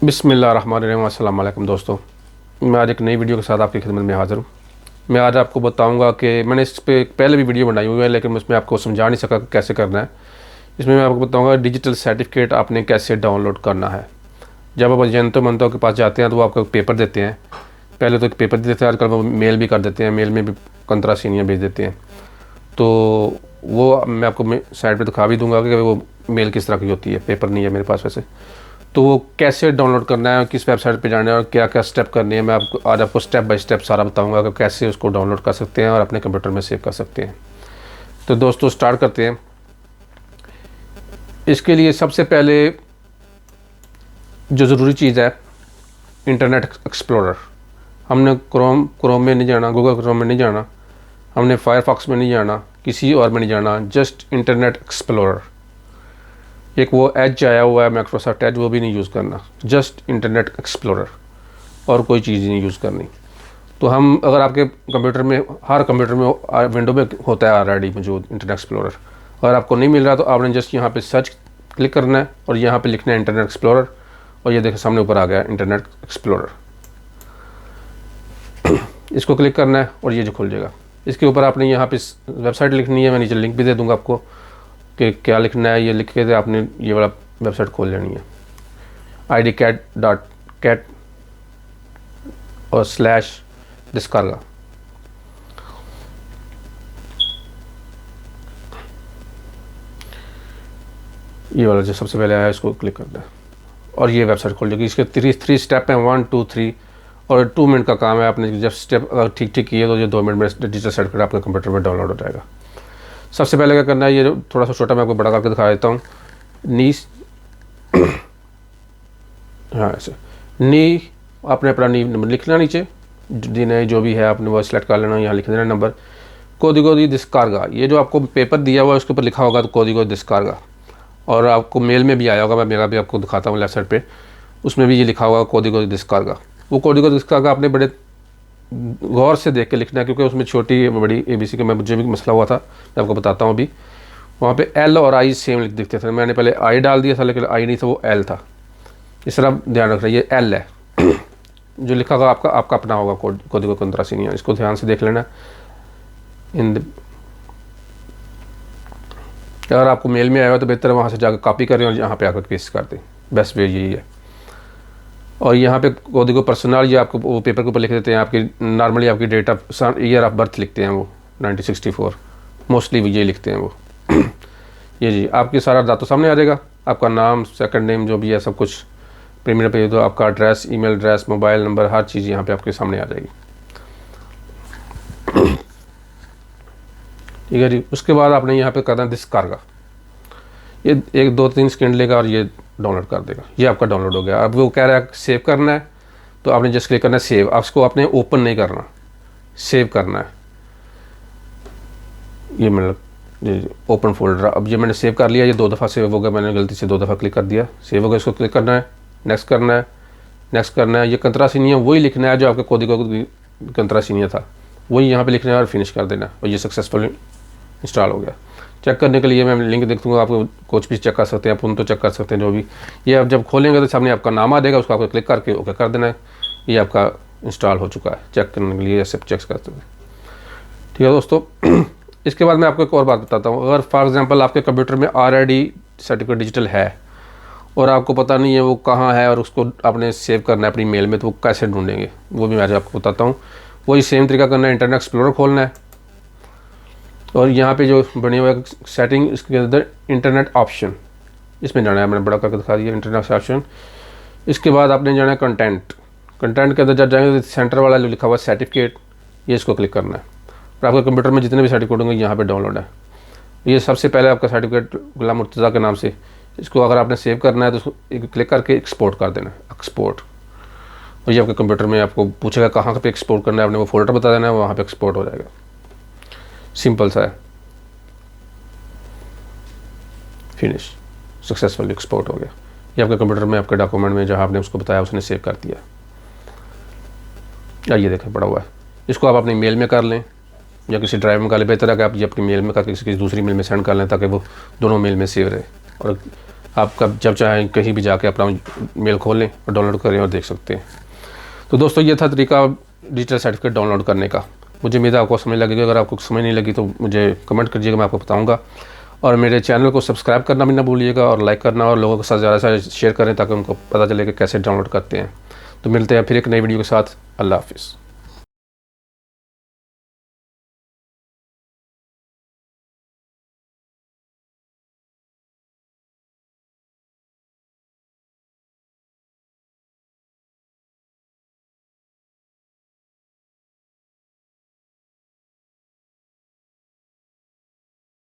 बिस्मिल्लाहिर्रहमानिर्रहीम। अस्सलाम वालेकुम दोस्तों, मैं आज एक नई वीडियो के साथ आपकी खिदमत में हाज़िर हूँ। मैं आज आपको बताऊंगा कि मैंने इस पे पहले भी वीडियो बनाई हुई है, लेकिन उसमें आपको समझा नहीं सका कि कैसे करना है। इसमें मैं आपको बताऊंगा डिजिटल सर्टिफिकेट आपने कैसे डाउनलोड करना है। जब आप एजेंटों मंतों के पास जाते हैं तो वो आपको पेपर देते हैं। पहले तो एक पेपर देते हैं, आजकल वो मेल भी कर देते हैं, मेल में भी कंतरा सीनियाँ भेज देते हैं। तो वो मैं आपको साइड पर दिखा भी दूँगा कि वो मेल किस तरह की होती है। पेपर नहीं है मेरे पास वैसे। तो वो कैसे डाउनलोड करना है, किस वेबसाइट पे जाना है और क्या क्या स्टेप करनी है, मैं आपको स्टेप बाय स्टेप सारा बताऊंगा कि कैसे उसको डाउनलोड कर सकते हैं और अपने कंप्यूटर में सेव कर सकते हैं। तो दोस्तों स्टार्ट करते हैं। इसके लिए सबसे पहले जो ज़रूरी चीज़ है, इंटरनेट एक्सप्लोरर। हमने क्रोम में नहीं जाना, गूगल क्रोम में नहीं जाना, हमने फायरफॉक्स में नहीं जाना, किसी और में नहीं जाना, जस्ट इंटरनेट एक्सप्लोरर। एक वो एज आया हुआ है माइक्रोसॉफ्ट एज, वो भी नहीं यूज़ करना, जस्ट इंटरनेट एक्सप्लोरर, और कोई चीज़ नहीं यूज़ करनी। तो हम अगर आपके कंप्यूटर में, हर कंप्यूटर में विंडो में होता है ऑलरेडी मौजूद इंटरनेट एक्सप्लोरर, अगर आपको नहीं मिल रहा तो आपने जस्ट यहाँ पे सर्च क्लिक करना है और यहाँ पे लिखना है इंटरनेट एक्सप्लोरर, और ये देखिए सामने ऊपर आ गया इंटरनेट एक्सप्लोरर। इसको क्लिक करना है और ये जो खुल जाएगा। इसके ऊपर आपने यहाँ पे वेबसाइट लिखनी है, मैं नीचे लिंक भी दे दूँगा आपको कि क्या लिखना है। ये लिख के आपने ये वाला वेबसाइट खोल लेनी है, idcat.cat और /descarga। ये वाला जो सबसे पहले आया इसको क्लिक करना है और ये वेबसाइट खोल जाएगी। इसके थ्री स्टेप हैं, 1 2 3, और 2 मिनट का काम है। आपने जब स्टेप अगर ठीक ठीक किए तो ये 2 मिनट में डिजिटल सर्टिफिकेट आपके कंप्यूटर में डाउनलोड हो जाएगा। सबसे पहले क्या करना है, ये थोड़ा सा छोटा मैं आपको बड़ा करके दिखा देता हूँ। हाँ ऐसे नी, आपने अपना नी नंबर लिखना नीचे, दिन है जो भी है आपने वो सिलेक्ट कर लेना, यहाँ लिख देना नंबर। कोडिगो दी डिस्कार्गा, ये जो आपको पेपर दिया हुआ है उसके ऊपर लिखा होगा तो कोडिगो डिस्कार्गा, और आपको मेल में भी आया होगा, मैं मेरा भी आपको दिखाता हूँ लेफ्ट साइड पे, उसमें भी ये लिखा होगा कोडिगो डिस्कार्गा। वो कोडिगो डिस्कार्गा आपने बड़े गौर से देख के लिखना है, क्योंकि उसमें छोटी बड़ी ABC का मुझे भी मसला हुआ था, मैं आपको बताता हूँ अभी। वहाँ पे L और I सेम लिख दिखते थे, मैंने पहले I डाल दिया था लेकिन I नहीं था, वो L था। इस तरह ध्यान रखना, ये L है जो लिखा होगा आपका अपना होगा कोडिगो कंतरा सीनिया, इसको ध्यान से देख लेना। अगर आपको मेल में आया हो तो बेहतर है वहाँ से जाकर कॉपी करें और यहाँ पे आकर पेस्ट कर दें, बेस्ट वे यही है। और यहाँ पे कोडिगो पर्सनल, ये आपको वो पेपर के ऊपर लिख देते हैं, आपकी नॉर्मली आपकी date of year of birth लिखते हैं वो 1964, मोस्टली ये लिखते हैं वो। ये जी आपकी सारा डाटा सामने आ जाएगा, आपका नाम, सेकंड नेम जो भी है सब कुछ प्रीमियर पे, तो आपका address, email address, mobile number, हर चीज़ यहाँ पे आपके सामने आ जाएगी। ठीक है जी। उसके बाद आपने यहाँ पे करना डिस्कार्गा, ये 1 2 3 सेकंड लेगा और ये डाउनलोड कर देगा। ये आपका डाउनलोड हो गया। अब वो कह रहा है सेव करना है, तो आपने जस्ट क्लिक करना है सेव। आप इसको आपने ओपन नहीं करना, सेव करना है। ये मतलब ओपन फोल्डर, अब ये मैंने सेव कर लिया, ये 2 दफ़ा सेव हो गया, मैंने गलती से 2 दफ़ा क्लिक कर दिया, सेव हो गया। इसको क्लिक करना है, नेक्स्ट करना है, नेक्स्ट करना है। ये कंतरा सीनिया वही लिखना है जो आपका कोडिगो कंतरा सीनिया था, वही यहाँ पे लिखना है और फिनिश कर देना, और ये सक्सेसफुल इंस्टॉल हो गया। चेक करने के लिए मैं लिंक देख दूँगा, आपको कुछ भी चेक कर सकते हैं, अपन तो चेक कर सकते हैं जो भी। ये आप जब खोलेंगे तो सामने आपका नाम आ जाएगा, उसको आपको क्लिक करके ओके कर देना है। ये आपका इंस्टॉल हो चुका है। चेक करने के लिए ऐसे चेक कर सकते हैं। ठीक है दोस्तों। इसके बाद मैं आपको एक और बात बताता हूँ। अगर फॉर एग्जांपल आपके कंप्यूटर में ऑलरेडी सर्टिफिकेट डिजिटल है और आपको पता नहीं है वो कहाँ है और उसको आपने सेव करना है अपनी मेल में, तो वो कैसे ढूंढेंगे वो भी मैं आज आपको बताता हूँ। वही सेम तरीका करना है, इंटरनेट एक्सप्लोरर खोलना है और यहाँ पे जो बने हुए सेटिंग, इसके अंदर इंटरनेट ऑप्शन, इसमें जाना है। मैंने बड़ा करके दिखा दिया इंटरनेट ऑप्शन। इसके बाद आपने जाना है कंटेंट के अंदर जब जाएंगे तो सेंटर वाला जो लिखा हुआ है सर्टिफिकेट, ये इसको क्लिक करना है और आपके कंप्यूटर में जितने भी सर्टिफिकेट होंगे यहाँ पे डाउनलोड है। ये सबसे पहले आपका सर्टिफिकेट गुलाम मुर्तज़ा के नाम से, इसको अगर आपने सेव करना है तो उसको क्लिक करके एक्सपोर्ट कर देना है, एक्सपोर्ट। और ये आपके कंप्यूटर में आपको पूछेगा कहाँ पे एक्सपोर्ट करना है, आपने वो फोल्डर बता देना है, वहाँ पे एक्सपोर्ट हो जाएगा। सिंपल सा है, फिनिश, सक्सेसफुल एक्सपोर्ट हो गया। ये आपके कंप्यूटर में आपके डॉक्यूमेंट में जहाँ आपने उसको बताया उसने सेव कर दिया। ये देखें पड़ा हुआ है, इसको आप अपनी मेल में कर लें या किसी ड्राइव में कर लें। बेहतर है कि आप ये अपनी मेल में करके किसी दूसरी मेल में सेंड कर लें ताकि वो दोनों मेल में सेव रहे। और आप कब जब चाहें कहीं भी जाके अपना मेल खोल लें और डाउनलोड करें और देख सकते हैं। तो दोस्तों ये था तरीका डिजिटल सर्टिफिकेट डाउनलोड करने का। मुझे उम्मीद है आपको समझ लगेगी। अगर आपको समझ नहीं लगी तो मुझे कमेंट कीजिएगा, मैं आपको बताऊंगा। और मेरे चैनल को सब्सक्राइब करना भी ना भूलिएगा और लाइक करना और लोगों के साथ ज़्यादा से शेयर करें ताकि उनको पता चले कि कैसे डाउनलोड करते हैं। तो मिलते हैं फिर एक नई वीडियो के साथ। अल्लाह हाफिज़।